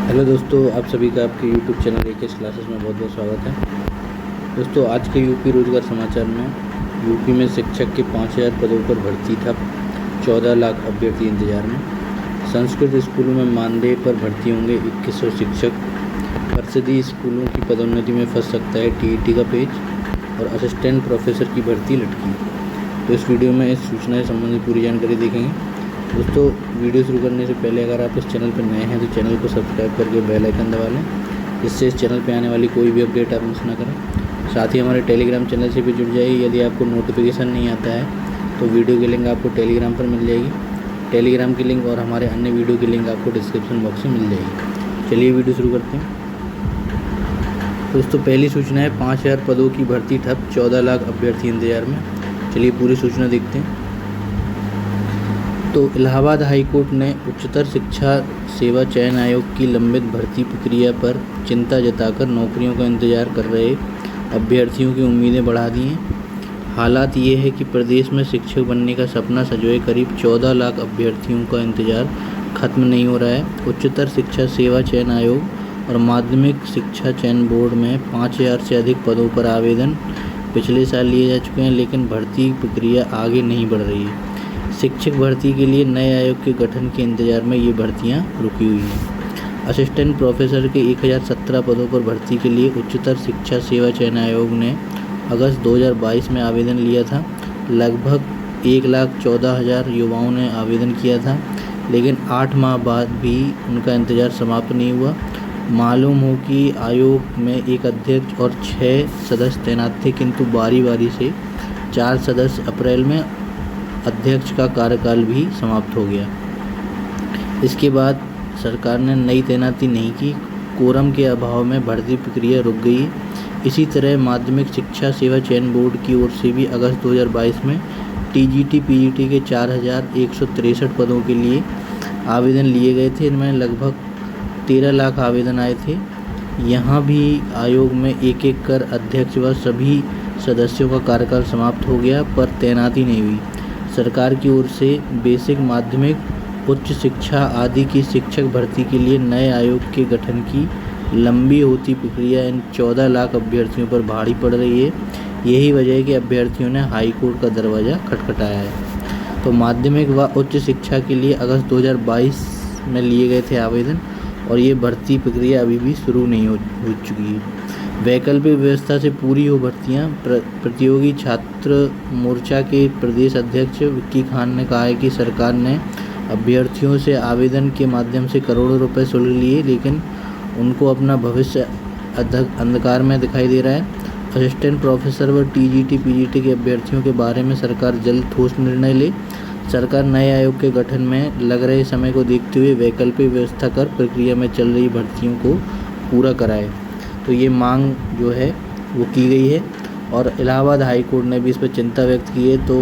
Hello दोस्तों, आप सभी का आपके यूट्यूब चैनल एकेएस क्लासेस में बहुत बहुत स्वागत है। दोस्तों, आज के यूपी रोजगार समाचार में यूपी में शिक्षक के 5000 पदों पर भर्ती ठप, 14 लाख अभ्यर्थी इंतजार में। संस्कृत स्कूलों में मानदेय पर भर्ती होंगे 2100 शिक्षक। परिषदीय स्कूलों की पदोन्नति में फंस सकता है टीईटी का पेज, और असिस्टेंट प्रोफेसर की भर्ती लटकी। तो इस वीडियो में इस सूचना से संबंधित पूरी जानकारी देखेंगे। दोस्तों, वीडियो शुरू करने से पहले अगर आप इस चैनल पर नए हैं तो चैनल को सब्सक्राइब करके बेल आइकन दबा लें, जिससे इस चैनल पर आने वाली कोई भी अपडेट आप मिस ना करें। साथ ही हमारे टेलीग्राम चैनल से भी जुड़ जाइए। यदि आपको नोटिफिकेशन नहीं आता है तो वीडियो की लिंक आपको टेलीग्राम पर मिल जाएगी। टेलीग्राम की लिंक और हमारे अन्य वीडियो की लिंक आपको डिस्क्रिप्शन बॉक्स में मिल जाएगी। चलिए वीडियो शुरू करते हैं। दोस्तों, पहली सूचना है 5000 पदों की भर्ती ठप, 14 लाख अभ्यर्थी इंतजार में। चलिए पूरी सूचना देखते हैं। तो इलाहाबाद हाई कोर्ट ने उच्चतर शिक्षा सेवा चयन आयोग की लंबित भर्ती प्रक्रिया पर चिंता जताकर नौकरियों का इंतजार कर रहे अभ्यर्थियों की उम्मीदें बढ़ा दी हैं। हालात ये है कि प्रदेश में शिक्षक बनने का सपना संजोए करीब 14 लाख अभ्यर्थियों का इंतजार खत्म नहीं हो रहा है। उच्चतर शिक्षा सेवा चयन आयोग और माध्यमिक शिक्षा चयन बोर्ड में 5000 से अधिक पदों पर आवेदन पिछले साल लिए जा चुके हैं, लेकिन भर्ती प्रक्रिया आगे नहीं बढ़ रही है। शिक्षक भर्ती के लिए नए आयोग के गठन के इंतजार में ये भर्तियां रुकी हुई हैं। असिस्टेंट प्रोफेसर के 1017 पदों पर भर्ती के लिए उच्चतर शिक्षा सेवा चयन आयोग ने अगस्त 2022 में आवेदन लिया था। लगभग 1,14,000 युवाओं ने आवेदन किया था, लेकिन 8 माह बाद भी उनका इंतजार समाप्त नहीं हुआ। मालूम हो कि आयोग में एक अध्यक्ष और 6 सदस्य तैनात थे, किंतु बारी बारी से 4 सदस्य अप्रैल में अध्यक्ष का कार्यकाल भी समाप्त हो गया। इसके बाद सरकार ने नई तैनाती नहीं की। कोरम के अभाव में भर्ती प्रक्रिया रुक गई। इसी तरह माध्यमिक शिक्षा सेवा चयन बोर्ड की ओर से भी अगस्त 2022 में टीजीटी पीजीटी के 4163 पदों के लिए आवेदन लिए गए थे। इनमें लगभग 13 लाख आवेदन आए थे। यहाँ भी आयोग में एक एक कर अध्यक्ष व सभी सदस्यों का कार्यकाल समाप्त हो गया, पर तैनाती नहीं हुई। सरकार की ओर से बेसिक, माध्यमिक, उच्च शिक्षा आदि की शिक्षक भर्ती के लिए नए आयोग के गठन की लंबी होती प्रक्रिया इन 14 लाख अभ्यर्थियों पर भारी पड़ रही है। यही वजह है कि अभ्यर्थियों ने हाई कोर्ट का दरवाज़ा खटखटाया है। तो माध्यमिक व उच्च शिक्षा के लिए अगस्त 2022 में लिए गए थे आवेदन, और ये भर्ती प्रक्रिया अभी भी शुरू नहीं हो चुकी है। वैकल्पिक व्यवस्था से पूरी हो भर्तियां। प्रतियोगी छात्र मोर्चा के प्रदेश अध्यक्ष विक्की खान ने कहा है कि सरकार ने अभ्यर्थियों से आवेदन के माध्यम से करोड़ों रुपए सुलझ लिए, लेकिन उनको अपना भविष्य अंधकार में दिखाई दे रहा है। असिस्टेंट प्रोफेसर व टीजीटी पीजीटी के अभ्यर्थियों के बारे में सरकार जल्द ठोस निर्णय ले। सरकार नए आयोग के गठन में लग रहे समय को देखते हुए वैकल्पिक व्यवस्था कर प्रक्रिया में चल रही भर्तियों को पूरा कराए। तो ये मांग जो है वो की गई है, और इलाहाबाद हाई कोर्ट ने भी इस पर चिंता व्यक्त की है। तो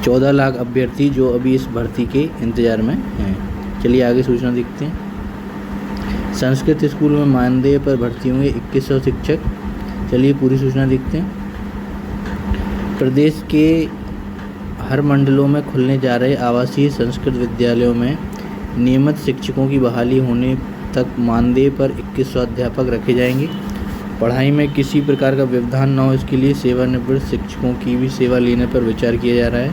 14 लाख अभ्यर्थी जो अभी इस भर्ती के इंतज़ार में हैं। चलिए आगे सूचना देखते हैं। संस्कृत स्कूल में मानदेय पर भर्ती होंगे 2100 शिक्षक। चलिए पूरी सूचना देखते हैं। प्रदेश के हर मंडलों में खुलने जा रहे आवासीय संस्कृत विद्यालयों में नियमित शिक्षकों की बहाली होने तक मानदेय पर 2100 अध्यापक रखे जाएंगे। पढ़ाई में किसी प्रकार का व्यवधान न हो, इसके लिए सेवानिवृत्त शिक्षकों की भी सेवा लेने पर विचार किया जा रहा है।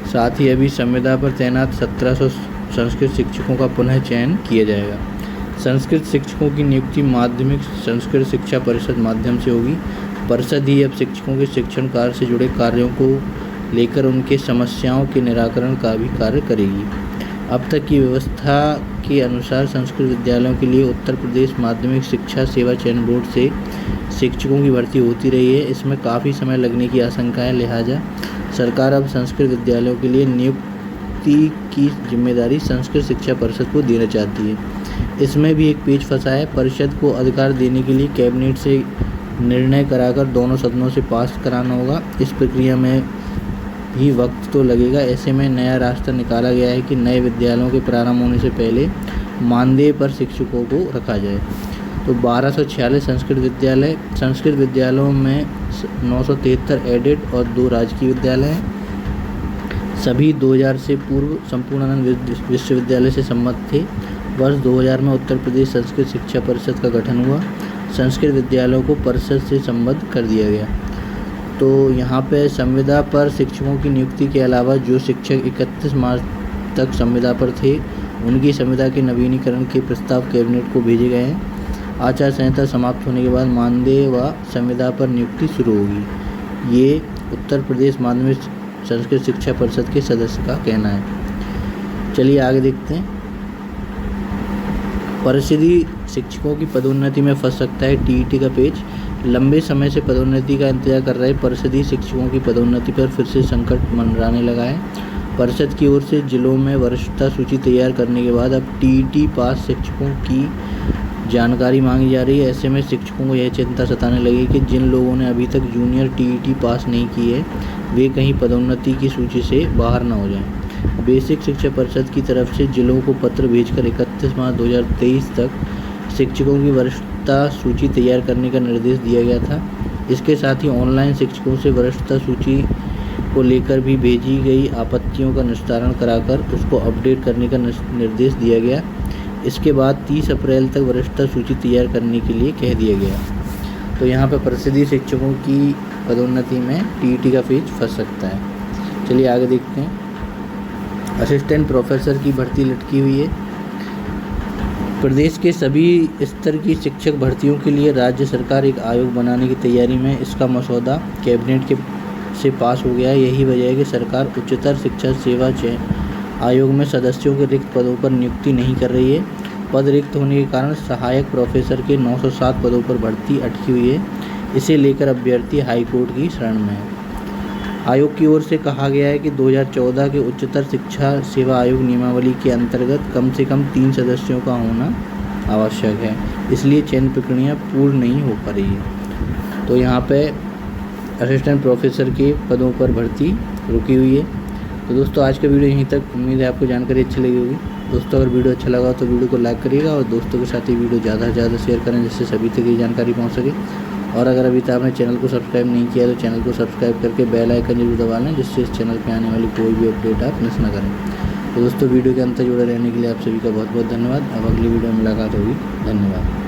साथ ही अभी संविदा पर तैनात 1700 संस्कृत शिक्षकों का पुनः चयन किया जाएगा। संस्कृत शिक्षकों की नियुक्ति माध्यमिक संस्कृत शिक्षा परिषद माध्यम से होगी। परिषद ही अब शिक्षकों के शिक्षण कार्य से जुड़े कार्यों को लेकर उनके समस्याओं के निराकरण का भी कार्य करेगी। अब तक की व्यवस्था के अनुसार संस्कृत विद्यालयों के लिए उत्तर प्रदेश माध्यमिक शिक्षा सेवा चयन बोर्ड से शिक्षकों की भर्ती होती रही है। इसमें काफ़ी समय लगने की आशंका है, लिहाजा सरकार अब संस्कृत विद्यालयों के लिए नियुक्ति की जिम्मेदारी संस्कृत शिक्षा परिषद को देना चाहती है। इसमें भी एक पेच फंसा है। परिषद को अधिकार देने के लिए कैबिनेट से निर्णय कराकर दोनों सदनों से पास कराना होगा। इस प्रक्रिया में भी वक्त तो लगेगा। ऐसे में नया रास्ता निकाला गया है कि नए विद्यालयों के प्रारंभ होने से पहले मानदेय पर शिक्षकों को रखा जाए। तो 1246 संस्कृत विद्यालयों में 973 एडेड और 2 राजकीय विद्यालय हैं। सभी 2000 से पूर्व संपूर्णानंद विश्वविद्यालय से सम्मत थे। वर्ष 2000 में उत्तर प्रदेश संस्कृत शिक्षा परिषद का गठन हुआ। संस्कृत विद्यालयों को परिषद से संबद्ध कर दिया गया। तो यहाँ पे संविदा पर शिक्षकों की नियुक्ति के अलावा जो शिक्षक 31 मार्च तक संविदा पर थे, उनकी संविदा के नवीनीकरण के प्रस्ताव कैबिनेट को भेजे गए हैं। आचार संहिता समाप्त होने के बाद मानदेय व संविदा पर नियुक्ति शुरू होगी। ये उत्तर प्रदेश माध्यमिक संस्कृत शिक्षा परिषद के सदस्य का कहना है। चलिए आगे देखते हैं। परिषदीय शिक्षकों की पदोन्नति में फंस सकता है टीईटी का पेच। लंबे समय से पदोन्नति का इंतजार कर रहे परिषदीय शिक्षकों की पदोन्नति पर फिर से संकट मंडराने लगा है। परिषद की ओर से जिलों में वरिष्ठता सूची तैयार करने के बाद अब टीईटी पास शिक्षकों की जानकारी मांगी जा रही है। ऐसे में शिक्षकों को यह चिंता सताने लगी कि जिन लोगों ने अभी तक जूनियर टीईटी पास नहीं की है, वे कहीं पदोन्नति की सूची से बाहर न हो जाएं। बेसिक शिक्षा परिषद की तरफ से जिलों को पत्र भेजकर 31 मार्च 2023 तक शिक्षकों की वरिष्ठता सूची तैयार करने का निर्देश दिया गया था। इसके साथ ही ऑनलाइन शिक्षकों से वरिष्ठता सूची को लेकर भी भेजी गई आपत्तियों का निस्तारण कराकर उसको अपडेट करने का निर्देश दिया गया। इसके बाद 30 अप्रैल तक वरिष्ठता सूची तैयार करने के लिए कह दिया गया। तो यहाँ पर परिषदीय शिक्षकों की पदोन्नति में टीईटी का पेच फंस सकता है। चलिए आगे देखते हैं। असिस्टेंट प्रोफेसर की भर्ती लटकी हुई है। प्रदेश के सभी स्तर की शिक्षक भर्तियों के लिए राज्य सरकार एक आयोग बनाने की तैयारी में। इसका मसौदा कैबिनेट से पास हो गया है। यही वजह है कि सरकार उच्चतर शिक्षा सेवा चयन आयोग में सदस्यों के रिक्त पदों पर नियुक्ति नहीं कर रही है। पद रिक्त होने के कारण सहायक प्रोफेसर के 907 पदों पर भर्ती अटकी हुई है। इसे लेकर अभ्यर्थी हाईकोर्ट की शरण में है। आयोग की ओर से कहा गया है कि 2014 के उच्चतर शिक्षा सेवा आयोग नियमावली के अंतर्गत कम से कम 3 सदस्यों का होना आवश्यक है, इसलिए चयन प्रक्रिया पूर्ण नहीं हो पा रही है। तो यहाँ पे असिस्टेंट प्रोफेसर के पदों पर भर्ती रुकी हुई है। तो दोस्तों आज का वीडियो यहीं तक। उम्मीद है आपको जानकारी अच्छी लगी होगी। दोस्तों अगर वीडियो अच्छा लगा तो वीडियो को लाइक करिएगा और दोस्तों के साथ ये वीडियो ज़्यादा से ज़्यादा शेयर करें, जिससे सभी तक ये जानकारी पहुंच सके। और अगर अभी तक आपने चैनल को सब्सक्राइब नहीं किया तो चैनल को सब्सक्राइब करके बेल आइकन जरूर दबा लें, जिससे इस चैनल पर आने वाली कोई भी अपडेट आप मिस ना करें। तो दोस्तों वीडियो के अंत तक जुड़े रहने के लिए आप सभी का बहुत बहुत धन्यवाद। अब अगली वीडियो में मुलाकात होगी। धन्यवाद।